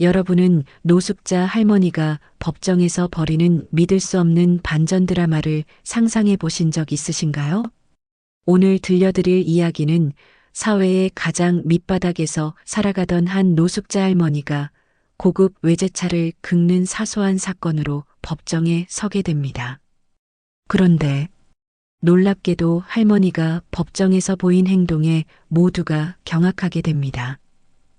여러분은 노숙자 할머니가 법정에서 벌이는 믿을 수 없는 반전 드라마를 상상해 보신 적 있으신가요? 오늘 들려드릴 이야기는 사회의 가장 밑바닥에서 살아가던 한 노숙자 할머니가 고급 외제차를 긁는 사소한 사건으로 법정에 서게 됩니다. 그런데 놀랍게도 할머니가 법정에서 보인 행동에 모두가 경악하게 됩니다.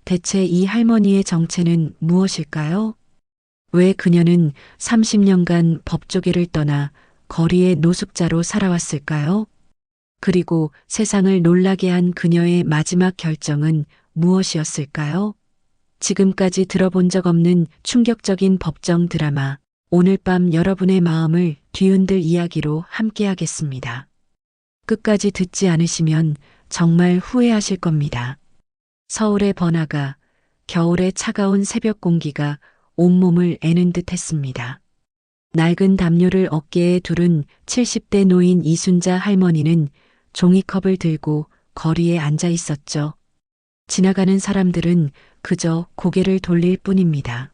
대체 이 할머니의 정체는 무엇일까요? 왜 그녀는 30년간 법조계를 떠나 거리의 노숙자로 살아왔을까요? 그리고 세상을 놀라게 한 그녀의 마지막 결정은 무엇이었을까요? 지금까지 들어본 적 없는 충격적인 법정 드라마, 오늘 밤 여러분의 마음을 뒤흔들 이야기로 함께하겠습니다. 끝까지 듣지 않으시면 정말 후회하실 겁니다. 서울의 번화가, 겨울의 차가운 새벽 공기가 온몸을 애는 듯 했습니다. 낡은 담요를 어깨에 두른 70대 노인 이순자 할머니는 종이컵을 들고 거리에 앉아 있었죠. 지나가는 사람들은 그저 고개를 돌릴 뿐입니다.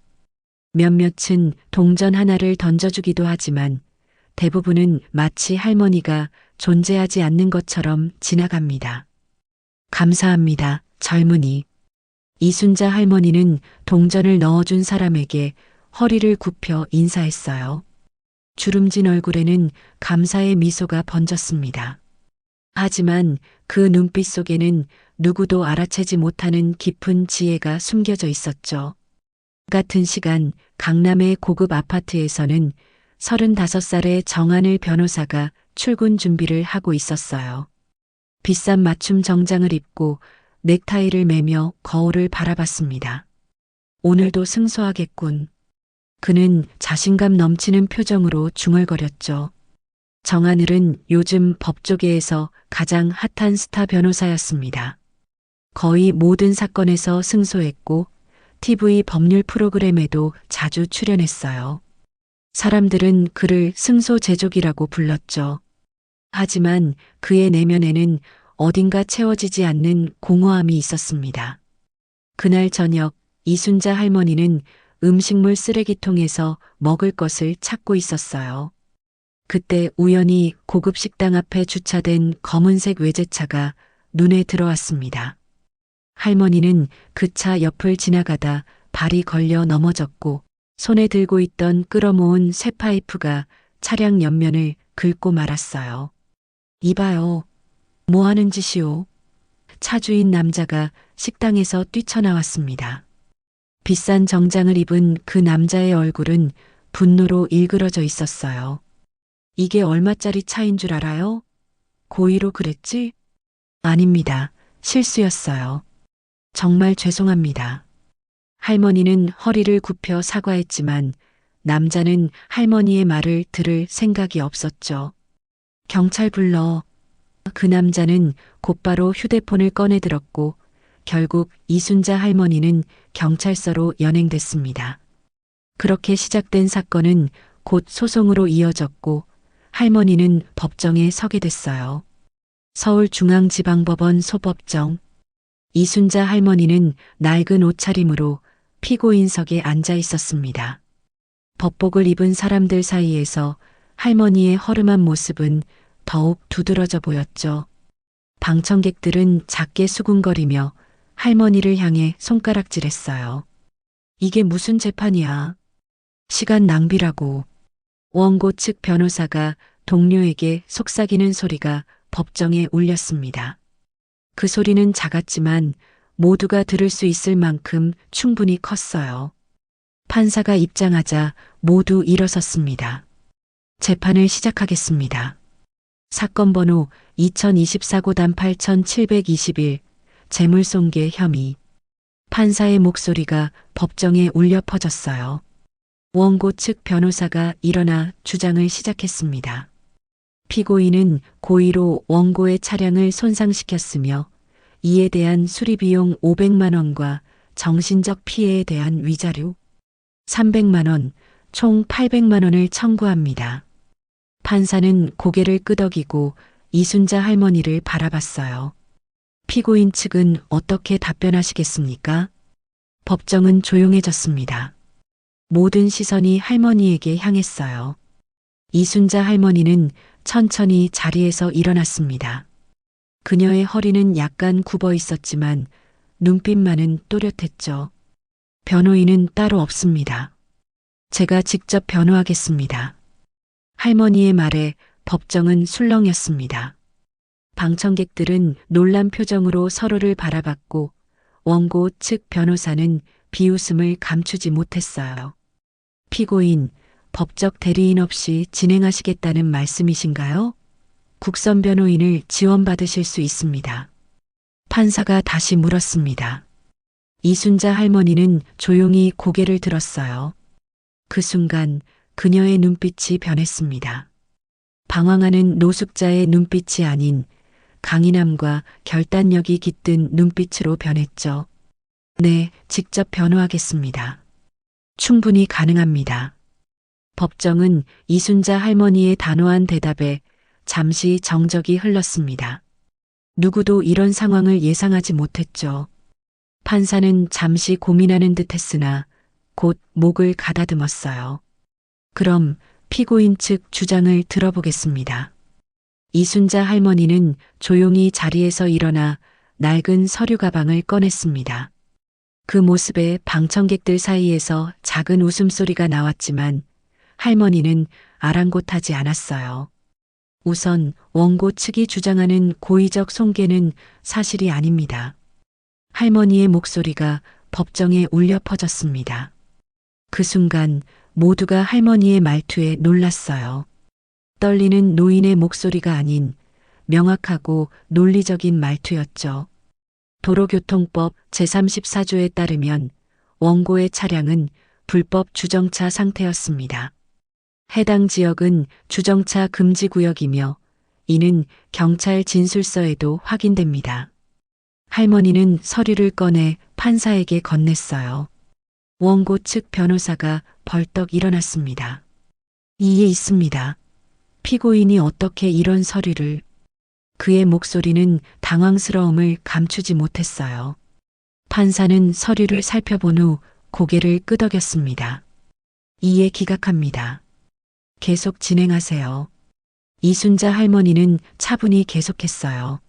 몇몇은 동전 하나를 던져주기도 하지만 대부분은 마치 할머니가 존재하지 않는 것처럼 지나갑니다. 감사합니다, 젊은이. 이순자 할머니는 동전을 넣어준 사람에게 허리를 굽혀 인사했어요. 주름진 얼굴에는 감사의 미소가 번졌습니다. 하지만 그 눈빛 속에는 누구도 알아채지 못하는 깊은 지혜가 숨겨져 있었죠. 같은 시간 강남의 고급 아파트에서는 35살의 정한을 변호사가 출근 준비를 하고 있었어요. 비싼 맞춤 정장을 입고 넥타이를 매며 거울을 바라봤습니다. 오늘도 승소하겠군. 그는 자신감 넘치는 표정으로 중얼거렸죠. 정하늘은 요즘 법조계에서 가장 핫한 스타 변호사였습니다. 거의 모든 사건에서 승소했고 TV 법률 프로그램에도 자주 출연했어요. 사람들은 그를 승소 제조기라고 불렀죠. 하지만 그의 내면에는 어딘가 채워지지 않는 공허함이 있었습니다. 그날 저녁 이순자 할머니는 음식물 쓰레기통에서 먹을 것을 찾고 있었어요. 그때 우연히 고급 식당 앞에 주차된 검은색 외제차가 눈에 들어왔습니다. 할머니는 그 차 옆을 지나가다 발이 걸려 넘어졌고 손에 들고 있던 끌어모은 쇠파이프가 차량 옆면을 긁고 말았어요. 이봐요. 뭐 하는 짓이오? 차주인 남자가 식당에서 뛰쳐나왔습니다. 비싼 정장을 입은 그 남자의 얼굴은 분노로 일그러져 있었어요. 이게 얼마짜리 차인 줄 알아요? 고의로 그랬지? 아닙니다. 실수였어요. 정말 죄송합니다. 할머니는 허리를 굽혀 사과했지만 남자는 할머니의 말을 들을 생각이 없었죠. 경찰 불러. 그 남자는 곧바로 휴대폰을 꺼내 들었고 결국 이순자 할머니는 경찰서로 연행됐습니다. 그렇게 시작된 사건은 곧 소송으로 이어졌고 할머니는 법정에 서게 됐어요. 서울중앙지방법원 소법정. 이순자 할머니는 낡은 옷차림으로 피고인석에 앉아 있었습니다. 법복을 입은 사람들 사이에서 할머니의 허름한 모습은 더욱 두드러져 보였죠. 방청객들은 작게 수군거리며 할머니를 향해 손가락질했어요. 이게 무슨 재판이야? 시간 낭비라고. 원고 측 변호사가 동료에게 속삭이는 소리가 법정에 울렸습니다. 그 소리는 작았지만 모두가 들을 수 있을 만큼 충분히 컸어요. 판사가 입장하자 모두 일어섰습니다. 재판을 시작하겠습니다. 사건 번호 2024고단 8721 재물손괴 혐의. 판사의 목소리가 법정에 울려 퍼졌어요. 원고 측 변호사가 일어나 주장을 시작했습니다. 피고인은 고의로 원고의 차량을 손상시켰으며 이에 대한 수리비용 500만 원과 정신적 피해에 대한 위자료 300만 원, 총 800만 원을 청구합니다. 판사는 고개를 끄덕이고 이순자 할머니를 바라봤어요. 피고인 측은 어떻게 답변하시겠습니까? 법정은 조용해졌습니다. 모든 시선이 할머니에게 향했어요. 이순자 할머니는 천천히 자리에서 일어났습니다. 그녀의 허리는 약간 굽어 있었지만 눈빛만은 또렷했죠. 변호인은 따로 없습니다. 제가 직접 변호하겠습니다. 할머니의 말에 법정은 술렁였습니다. 방청객들은 놀란 표정으로 서로를 바라봤고 원고 측 변호사는 비웃음을 감추지 못했어요. 피고인, 법적 대리인 없이 진행하시겠다는 말씀이신가요? 국선 변호인을 지원받으실 수 있습니다. 판사가 다시 물었습니다. 이순자 할머니는 조용히 고개를 들었어요. 그 순간 그녀의 눈빛이 변했습니다. 방황하는 노숙자의 눈빛이 아닌 강인함과 결단력이 깃든 눈빛으로 변했죠. 네, 직접 변호하겠습니다. 충분히 가능합니다. 법정은 이순자 할머니의 단호한 대답에 잠시 정적이 흘렀습니다. 누구도 이런 상황을 예상하지 못했죠. 판사는 잠시 고민하는 듯 했으나 곧 목을 가다듬었어요. 그럼 피고인 측 주장을 들어보겠습니다. 이순자 할머니는 조용히 자리에서 일어나 낡은 서류 가방을 꺼냈습니다. 그 모습에 방청객들 사이에서 작은 웃음소리가 나왔지만 할머니는 아랑곳하지 않았어요. 우선 원고 측이 주장하는 고의적 손괴는 사실이 아닙니다. 할머니의 목소리가 법정에 울려 퍼졌습니다. 그 순간 모두가 할머니의 말투에 놀랐어요. 떨리는 노인의 목소리가 아닌 명확하고 논리적인 말투였죠. 도로교통법 제34조에 따르면 원고의 차량은 불법 주정차 상태였습니다. 해당 지역은 주정차 금지 구역이며 이는 경찰 진술서에도 확인됩니다. 할머니는 서류를 꺼내 판사에게 건넸어요. 원고 측 변호사가 벌떡 일어났습니다. 이에 있습니다. 피고인이 어떻게 이런 서류를... 그의 목소리는 당황스러움을 감추지 못했어요. 판사는 서류를 살펴본 후 고개를 끄덕였습니다. 이에 기각합니다. 계속 진행하세요. 이순자 할머니는 차분히 계속했어요.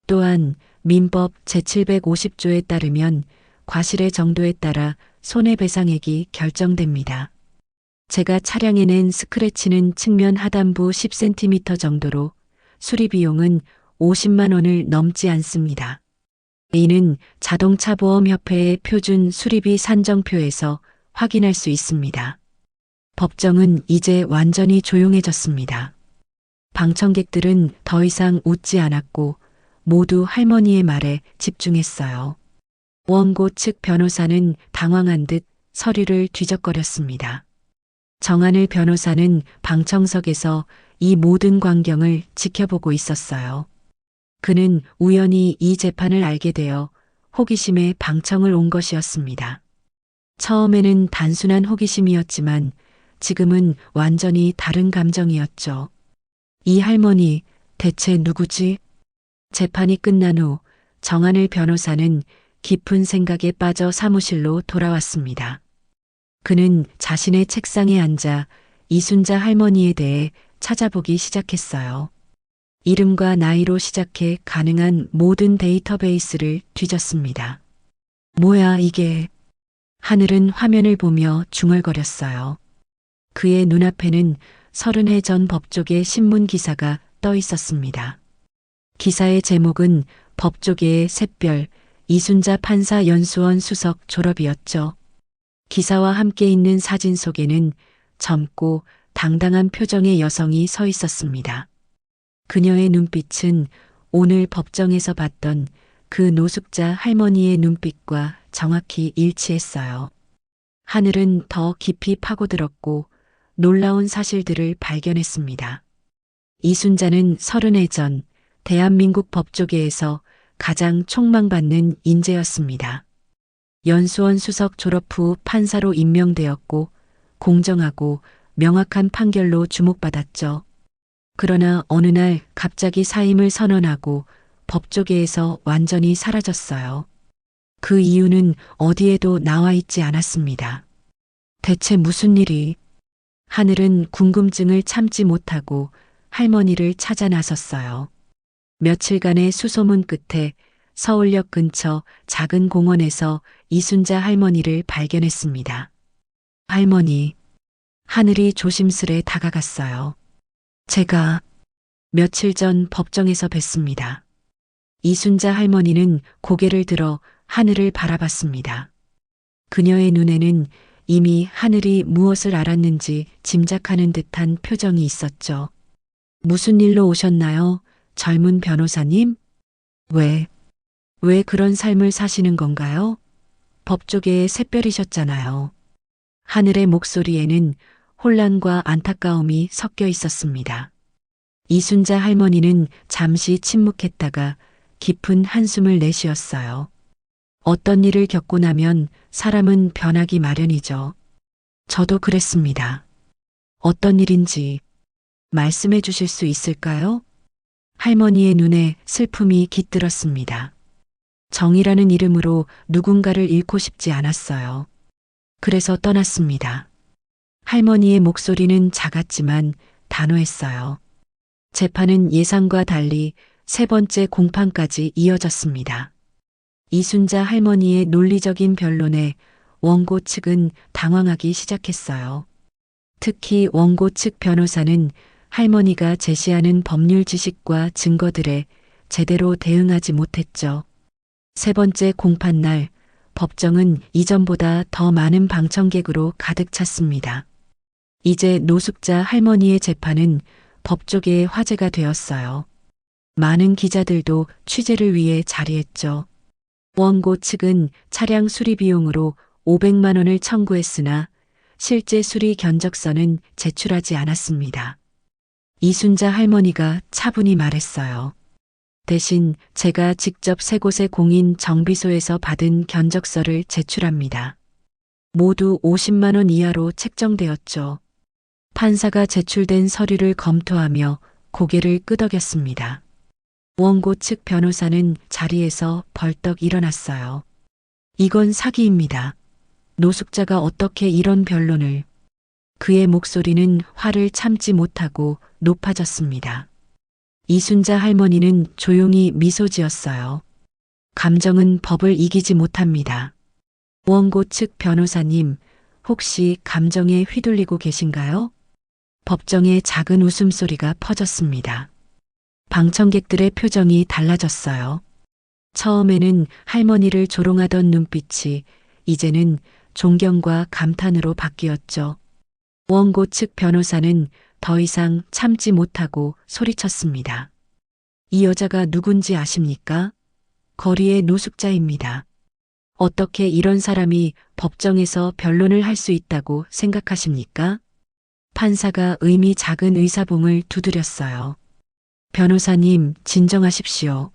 또한 민법 제750조에 따르면 과실의 정도에 따라 손해배상액이 결정됩니다. 제가 차량에 낸 스크래치는 측면 하단부 10cm 정도로 수리비용은 50만 원을 넘지 않습니다. 이는 자동차보험협회의 표준 수리비 산정표에서 확인할 수 있습니다. 법정은 이제 완전히 조용해졌습니다. 방청객들은 더 이상 웃지 않았고 모두 할머니의 말에 집중했어요. 원고 측 변호사는 당황한 듯 서류를 뒤적거렸습니다. 정한을 변호사는 방청석에서 이 모든 광경을 지켜보고 있었어요. 그는 우연히 이 재판을 알게 되어 호기심에 방청을 온 것이었습니다. 처음에는 단순한 호기심이었지만 지금은 완전히 다른 감정이었죠. 이 할머니 대체 누구지? 재판이 끝난 후 정한을 변호사는 깊은 생각에 빠져 사무실로 돌아왔습니다. 그는 자신의 책상에 앉아 이순자 할머니에 대해 찾아보기 시작했어요. 이름과 나이로 시작해 가능한 모든 데이터베이스를 뒤졌습니다. 뭐야 이게? 하늘은 화면을 보며 중얼거렸어요. 그의 눈앞에는 30해 전 법조계 신문 기사가 떠 있었습니다. 기사의 제목은 법조계의 샛별, 이순자 판사 연수원 수석 졸업이었죠. 기사와 함께 있는 사진 속에는 젊고 당당한 표정의 여성이 서 있었습니다. 그녀의 눈빛은 오늘 법정에서 봤던 그 노숙자 할머니의 눈빛과 정확히 일치했어요. 하늘은 더 깊이 파고들었고 놀라운 사실들을 발견했습니다. 이순자는 30해 전 대한민국 법조계에서 가장 촉망받는 인재였습니다. 연수원 수석 졸업 후 판사로 임명되었고 공정하고 명확한 판결로 주목받았죠. 그러나 어느 날 갑자기 사임을 선언하고 법조계에서 완전히 사라졌어요. 그 이유는 어디에도 나와 있지 않았습니다. 대체 무슨 일이? 하늘은 궁금증을 참지 못하고 할머니를 찾아 나섰어요. 며칠간의 수소문 끝에 서울역 근처 작은 공원에서 이순자 할머니를 발견했습니다. 할머니, 하늘이 조심스레 다가갔어요. 제가 며칠 전 법정에서 뵀습니다. 이순자 할머니는 고개를 들어 하늘을 바라봤습니다. 그녀의 눈에는 이미 하늘이 무엇을 알았는지 짐작하는 듯한 표정이 있었죠. 무슨 일로 오셨나요? 젊은 변호사님? 왜 그런 삶을 사시는 건가요? 법조계의 샛별이셨잖아요. 하늘의 목소리에는 혼란과 안타까움이 섞여 있었습니다. 이순자 할머니는 잠시 침묵했다가 깊은 한숨을 내쉬었어요. 어떤 일을 겪고 나면 사람은 변하기 마련이죠. 저도 그랬습니다. 어떤 일인지 말씀해 주실 수 있을까요? 할머니의 눈에 슬픔이 깃들었습니다. 정이라는 이름으로 누군가를 잃고 싶지 않았어요. 그래서 떠났습니다. 할머니의 목소리는 작았지만 단호했어요. 재판은 예상과 달리 세 번째 공판까지 이어졌습니다. 이순자 할머니의 논리적인 변론에 원고 측은 당황하기 시작했어요. 특히 원고 측 변호사는 할머니가 제시하는 법률 지식과 증거들에 제대로 대응하지 못했죠. 세 번째 공판날, 법정은 이전보다 더 많은 방청객으로 가득 찼습니다. 이제 노숙자 할머니의 재판은 법조계의 화제가 되었어요. 많은 기자들도 취재를 위해 자리했죠. 원고 측은 차량 수리 비용으로 500만 원을 청구했으나 실제 수리 견적서는 제출하지 않았습니다. 이순자 할머니가 차분히 말했어요. 대신 제가 직접 세 곳의 공인 정비소에서 받은 견적서를 제출합니다. 모두 50만 원 이하로 책정되었죠. 판사가 제출된 서류를 검토하며 고개를 끄덕였습니다. 원고 측 변호사는 자리에서 벌떡 일어났어요. 이건 사기입니다. 노숙자가 어떻게 이런 변론을. 그의 목소리는 화를 참지 못하고 높아졌습니다. 이순자 할머니는 조용히 미소 지었어요. 감정은 법을 이기지 못합니다. 원고 측 변호사님, 혹시 감정에 휘둘리고 계신가요? 법정에 작은 웃음소리가 퍼졌습니다. 방청객들의 표정이 달라졌어요. 처음에는 할머니를 조롱하던 눈빛이 이제는 존경과 감탄으로 바뀌었죠. 원고 측 변호사는 더 이상 참지 못하고 소리쳤습니다. 이 여자가 누군지 아십니까? 거리의 노숙자입니다. 어떻게 이런 사람이 법정에서 변론을 할 수 있다고 생각하십니까? 판사가 의미 작은 의사봉을 두드렸어요. 변호사님, 진정하십시오.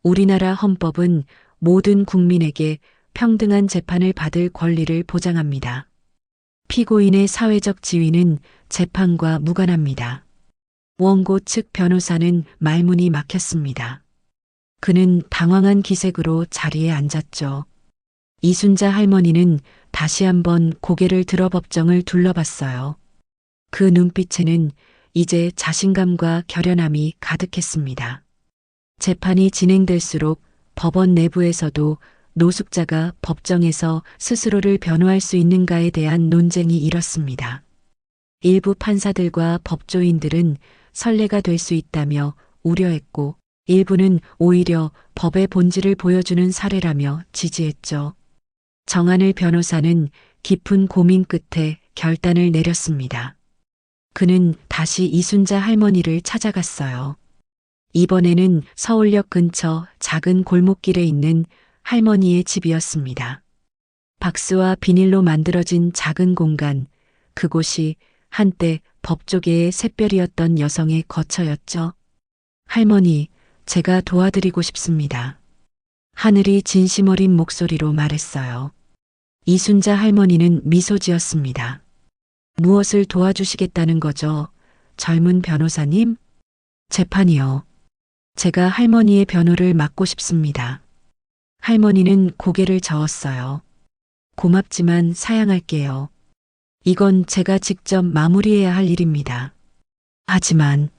우리나라 헌법은 모든 국민에게 평등한 재판을 받을 권리를 보장합니다. 피고인의 사회적 지위는 재판과 무관합니다. 원고 측 변호사는 말문이 막혔습니다. 그는 당황한 기색으로 자리에 앉았죠. 이순자 할머니는 다시 한번 고개를 들어 법정을 둘러봤어요. 그 눈빛에는 이제 자신감과 결연함이 가득했습니다. 재판이 진행될수록 법원 내부에서도 노숙자가 법정에서 스스로를 변호할 수 있는가에 대한 논쟁이 일었습니다. 일부 판사들과 법조인들은 선례가 될 수 있다며 우려했고, 일부는 오히려 법의 본질을 보여주는 사례라며 지지했죠. 정한을 변호사는 깊은 고민 끝에 결단을 내렸습니다. 그는 다시 이순자 할머니를 찾아갔어요. 이번에는 서울역 근처 작은 골목길에 있는 할머니의 집이었습니다. 박스와 비닐로 만들어진 작은 공간, 그곳이 한때 법조계의 샛별이었던 여성의 거처였죠. 할머니, 제가 도와드리고 싶습니다. 하늘이 진심 어린 목소리로 말했어요. 이순자 할머니는 미소 지었습니다. 무엇을 도와주시겠다는 거죠? 젊은 변호사님? 재판이요. 제가 할머니의 변호를 맡고 싶습니다. 할머니는 고개를 저었어요. 고맙지만 사양할게요. 이건 제가 직접 마무리해야 할 일입니다. 하지만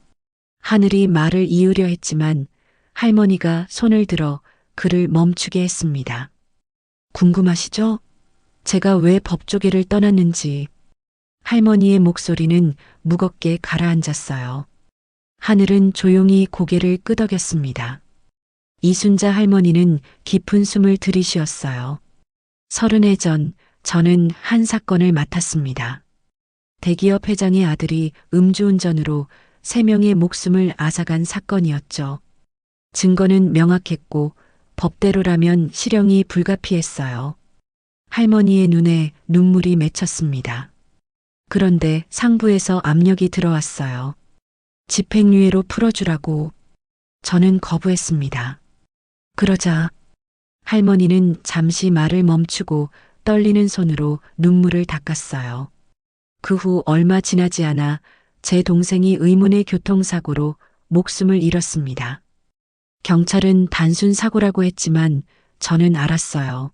하늘이 말을 이으려 했지만 할머니가 손을 들어 그를 멈추게 했습니다. 궁금하시죠? 제가 왜 법조계를 떠났는지. 할머니의 목소리는 무겁게 가라앉았어요. 하늘은 조용히 고개를 끄덕였습니다. 이순자 할머니는 깊은 숨을 들이쉬었어요. 30해 전 저는 한 사건을 맡았습니다. 대기업 회장의 아들이 음주운전으로 3명의 목숨을 앗아간 사건이었죠. 증거는 명확했고 법대로라면 실형이 불가피했어요. 할머니의 눈에 눈물이 맺혔습니다. 그런데 상부에서 압력이 들어왔어요. 집행유예로 풀어주라고. 저는 거부했습니다. 그러자 할머니는 잠시 말을 멈추고 떨리는 손으로 눈물을 닦았어요. 그 후 얼마 지나지 않아 제 동생이 의문의 교통사고로 목숨을 잃었습니다. 경찰은 단순 사고라고 했지만 저는 알았어요.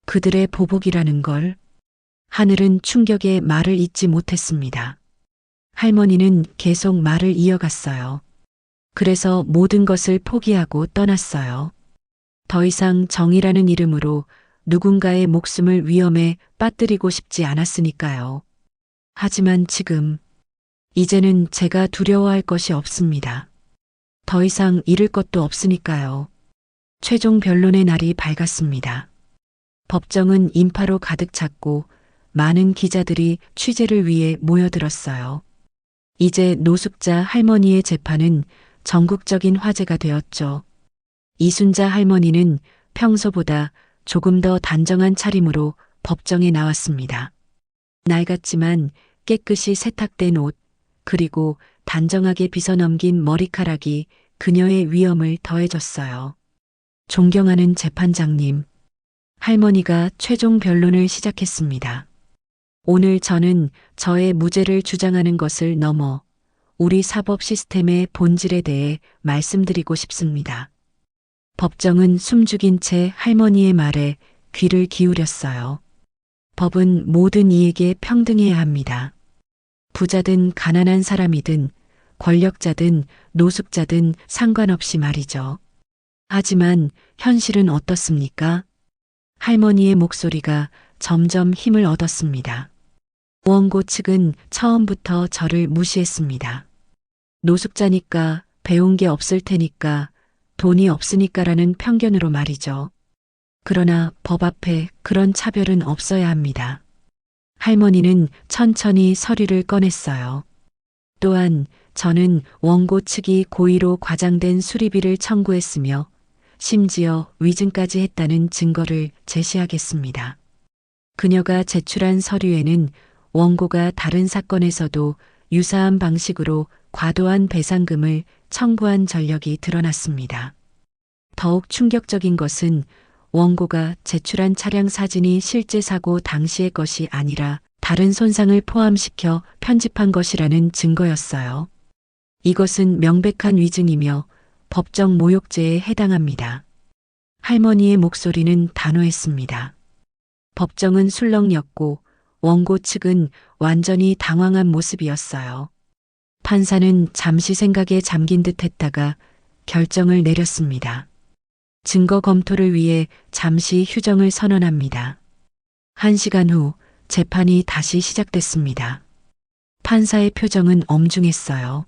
그들의 보복이라는 걸. 하늘은 충격에 말을 잇지 못했습니다. 할머니는 계속 말을 이어갔어요. 그래서 모든 것을 포기하고 떠났어요. 더 이상 정의라는 이름으로 누군가의 목숨을 위험에 빠뜨리고 싶지 않았으니까요. 하지만 지금, 이제는 제가 두려워할 것이 없습니다. 더 이상 잃을 것도 없으니까요. 최종 변론의 날이 밝았습니다. 법정은 인파로 가득 찼고 많은 기자들이 취재를 위해 모여들었어요. 이제 노숙자 할머니의 재판은 전국적인 화제가 되었죠. 이순자 할머니는 평소보다 조금 더 단정한 차림으로 법정에 나왔습니다. 낡았지만 깨끗이 세탁된 옷, 그리고 단정하게 빗어넘긴 머리카락이 그녀의 위엄을 더해줬어요. 존경하는 재판장님, 할머니가 최종 변론을 시작했습니다. 오늘 저는 저의 무죄를 주장하는 것을 넘어 우리 사법 시스템의 본질에 대해 말씀드리고 싶습니다. 법정은 숨죽인 채 할머니의 말에 귀를 기울였어요. 법은 모든 이에게 평등해야 합니다. 부자든 가난한 사람이든 권력자든 노숙자든 상관없이 말이죠. 하지만 현실은 어떻습니까? 할머니의 목소리가 점점 힘을 얻었습니다. 원고 측은 처음부터 저를 무시했습니다. 노숙자니까 배운 게 없을 테니까 돈이 없으니까라는 편견으로 말이죠. 그러나 법 앞에 그런 차별은 없어야 합니다. 할머니는 천천히 서류를 꺼냈어요. 또한 저는 원고 측이 고의로 과장된 수리비를 청구했으며 심지어 위증까지 했다는 증거를 제시하겠습니다. 그녀가 제출한 서류에는 원고가 다른 사건에서도 유사한 방식으로 과도한 배상금을 청구한 전력이 드러났습니다. 더욱 충격적인 것은 원고가 제출한 차량 사진이 실제 사고 당시의 것이 아니라 다른 손상을 포함시켜 편집한 것이라는 증거였어요. 이것은 명백한 위증이며 법정 모욕죄에 해당합니다. 할머니의 목소리는 단호했습니다. 법정은 술렁였고 원고 측은 완전히 당황한 모습이었어요. 판사는 잠시 생각에 잠긴 듯 했다가 결정을 내렸습니다. 증거 검토를 위해 잠시 휴정을 선언합니다. 1시간 후 재판이 다시 시작됐습니다. 판사의 표정은 엄중했어요.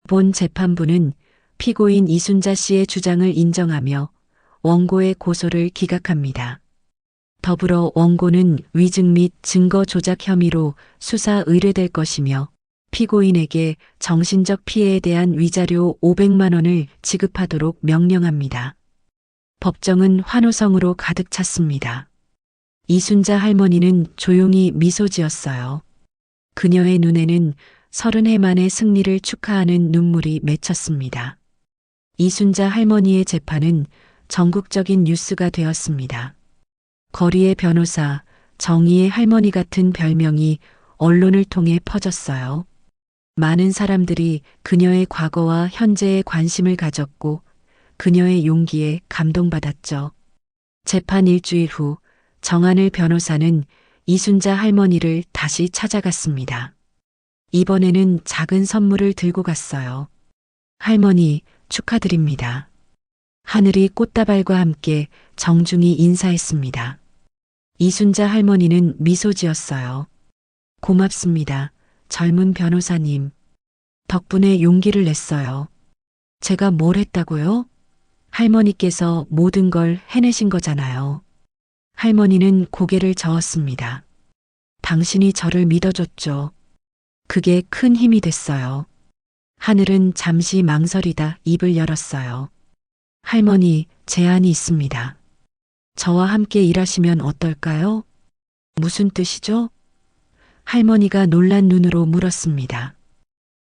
본 재판부는 피고인 이순자 씨의 주장을 인정하며 원고의 고소를 기각합니다. 더불어 원고는 위증 및 증거 조작 혐의로 수사 의뢰될 것이며 피고인에게 정신적 피해에 대한 위자료 500만 원을 지급하도록 명령합니다. 법정은 환호성으로 가득 찼습니다. 이순자 할머니는 조용히 미소 지었어요. 그녀의 눈에는 30해 만의 승리를 축하하는 눈물이 맺혔습니다. 이순자 할머니의 재판은 전국적인 뉴스가 되었습니다. 거리의 변호사, 정의의 할머니 같은 별명이 언론을 통해 퍼졌어요. 많은 사람들이 그녀의 과거와 현재에 관심을 가졌고 그녀의 용기에 감동받았죠. 재판 일주일 후 정한을 변호사는 이순자 할머니를 다시 찾아갔습니다. 이번에는 작은 선물을 들고 갔어요. 할머니, 축하드립니다. 하늘이 꽃다발과 함께 정중히 인사했습니다. 이순자 할머니는 미소 지었어요. 고맙습니다. 젊은 변호사님. 덕분에 용기를 냈어요. 제가 뭘 했다고요? 할머니께서 모든 걸 해내신 거잖아요. 할머니는 고개를 저었습니다. 당신이 저를 믿어줬죠. 그게 큰 힘이 됐어요. 하늘은 잠시 망설이다 입을 열었어요. 할머니, 제안이 있습니다. 저와 함께 일하시면 어떨까요? 무슨 뜻이죠? 할머니가 놀란 눈으로 물었습니다.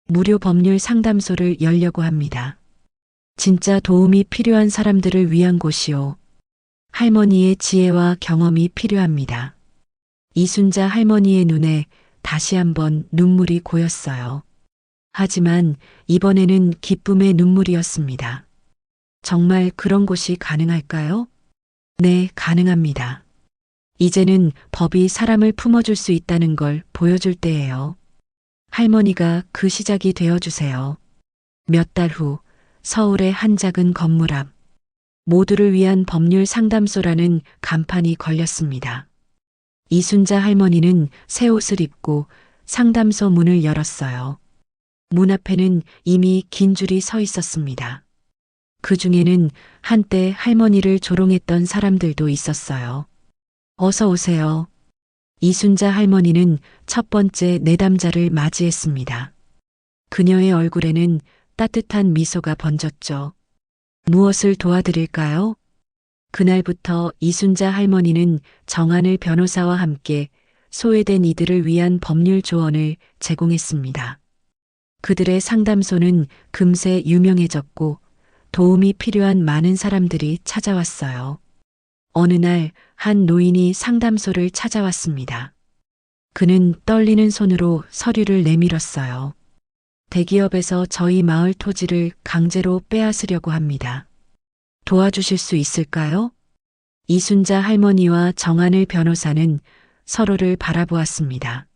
무료 법률 상담소를 열려고 합니다. 진짜 도움이 필요한 사람들을 위한 곳이요. 할머니의 지혜와 경험이 필요합니다. 이순자 할머니의 눈에 다시 한번 눈물이 고였어요. 하지만 이번에는 기쁨의 눈물이었습니다. 정말 그런 곳이 가능할까요? 네, 가능합니다. 이제는 법이 사람을 품어줄 수 있다는 걸 보여줄 때예요. 할머니가 그 시작이 되어주세요. 몇 달 후 서울의 한 작은 건물 앞 모두를 위한 법률 상담소라는 간판이 걸렸습니다. 이순자 할머니는 새 옷을 입고 상담소 문을 열었어요. 문 앞에는 이미 긴 줄이 서 있었습니다. 그 중에는 한때 할머니를 조롱했던 사람들도 있었어요. 어서 오세요. 이순자 할머니는 첫 번째 내담자를 맞이했습니다. 그녀의 얼굴에는 따뜻한 미소가 번졌죠. 무엇을 도와드릴까요? 그날부터 이순자 할머니는 정한을 변호사와 함께 소외된 이들을 위한 법률 조언을 제공했습니다. 그들의 상담소는 금세 유명해졌고 도움이 필요한 많은 사람들이 찾아왔어요. 어느 날 한 노인이 상담소를 찾아왔습니다. 그는 떨리는 손으로 서류를 내밀었어요. 대기업에서 저희 마을 토지를 강제로 빼앗으려고 합니다. 도와주실 수 있을까요? 이순자 할머니와 정한을 변호사는 서로를 바라보았습니다.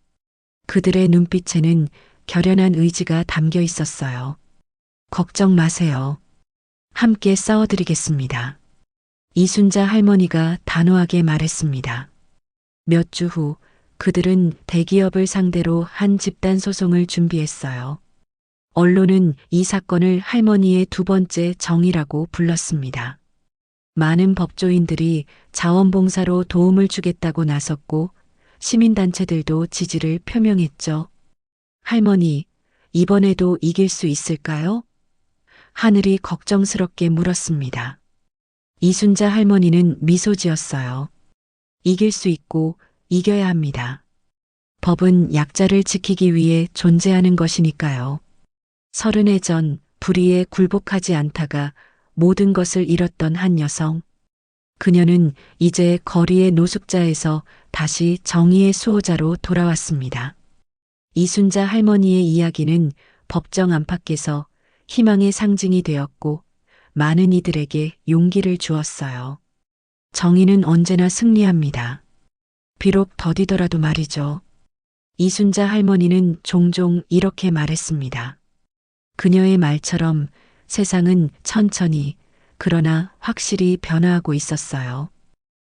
그들의 눈빛에는 결연한 의지가 담겨 있었어요. 걱정 마세요. 함께 싸워드리겠습니다. 이순자 할머니가 단호하게 말했습니다. 몇 주 후 그들은 대기업을 상대로 한 집단 소송을 준비했어요. 언론은 이 사건을 할머니의 두 번째 정의라고 불렀습니다. 많은 법조인들이 자원봉사로 도움을 주겠다고 나섰고 시민단체들도 지지를 표명했죠. 할머니, 이번에도 이길 수 있을까요? 하늘이 걱정스럽게 물었습니다. 이순자 할머니는 미소 지었어요. 이길 수 있고 이겨야 합니다. 법은 약자를 지키기 위해 존재하는 것이니까요. 30해 전 불의에 굴복하지 않다가 모든 것을 잃었던 한 여성. 그녀는 이제 거리의 노숙자에서 다시 정의의 수호자로 돌아왔습니다. 이순자 할머니의 이야기는 법정 안팎에서 희망의 상징이 되었고 많은 이들에게 용기를 주었어요. 정의는 언제나 승리합니다. 비록 더디더라도 말이죠. 이순자 할머니는 종종 이렇게 말했습니다. 그녀의 말처럼 세상은 천천히 그러나 확실히 변화하고 있었어요.